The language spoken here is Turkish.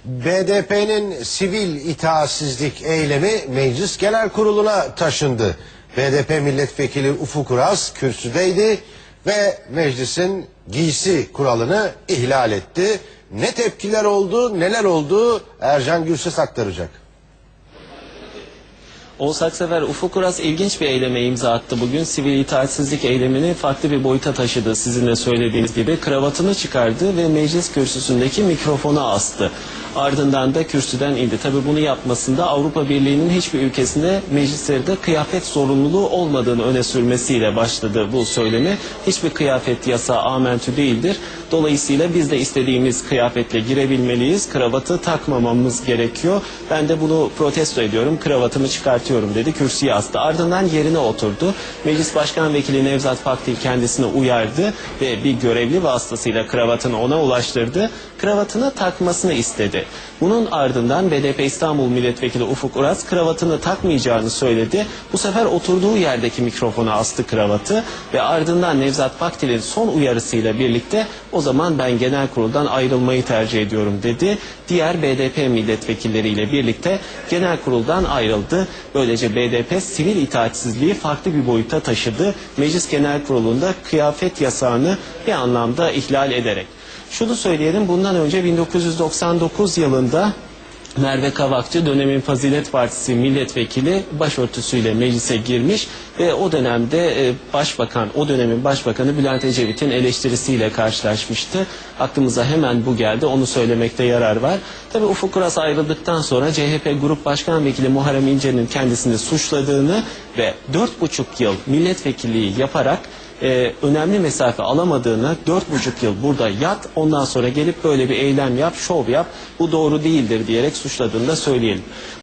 BDP'nin sivil itaatsizlik eylemi Meclis Genel Kurulu'na taşındı. BDP milletvekili Ufuk Uras kürsüdeydi ve meclisin giysi kuralını ihlal etti. Ne tepkiler oldu, neler oldu Ercan Gürses aktaracak. Oğuz Aksever, Ufuk Uras ilginç bir eyleme imza attı bugün. Sivil itaatsizlik eylemini farklı bir boyuta taşıdı, sizin de söylediğiniz gibi. Kravatını çıkardı ve meclis kürsüsündeki mikrofona astı. Ardından da kürsüden indi. Tabii bunu yapmasında Avrupa Birliği'nin hiçbir ülkesinde meclislerde kıyafet zorunluluğu olmadığını öne sürmesiyle başladı bu söylemi. Hiçbir kıyafet yasağı amentü değildir. Dolayısıyla biz de istediğimiz kıyafetle girebilmeliyiz. Kravatı takmamamız gerekiyor. Ben de bunu protesto ediyorum. Kravatımı çıkartıyorum dedi. Kürsüye astı. Ardından yerine oturdu. Meclis Başkan Vekili Nevzat Pakdil kendisini uyardı ve bir görevli vasıtasıyla kravatını ona ulaştırdı. Kravatını takmasını istedi. Bunun ardından BDP İstanbul Milletvekili Ufuk Uras kravatını takmayacağını söyledi. Bu sefer oturduğu yerdeki mikrofona astı kravatı ve ardından Nevzat Pakdil'in son uyarısıyla birlikte o zaman ben genel kuruldan ayrılmayı tercih ediyorum dedi. Diğer BDP milletvekilleriyle birlikte genel kuruldan ayrıldı. Böylece BDP sivil itaatsizliği farklı bir boyuta taşıdı. Meclis Genel Kurulu'nda kıyafet yasağını bir anlamda ihlal ederek. Şunu söyleyelim, bundan önce 1999 yılında Merve Kavakçı dönemin Fazilet Partisi milletvekili başörtüsüyle meclise girmiş ve o dönemde o dönemin başbakanı Bülent Ecevit'in eleştirisiyle karşılaşmıştı. Aklımıza hemen bu geldi, onu söylemekte yarar var. Tabii Ufuk Uras ayrıldıktan sonra CHP Grup Başkan Vekili Muharrem İnce'nin kendisini suçladığını ve 4,5 yıl milletvekilliği yaparak önemli mesafe alamadığını, 4,5 yıl burada yat, ondan sonra gelip böyle bir eylem yap, şov yap, bu doğru değildir diyerek suçladığını da söyleyelim.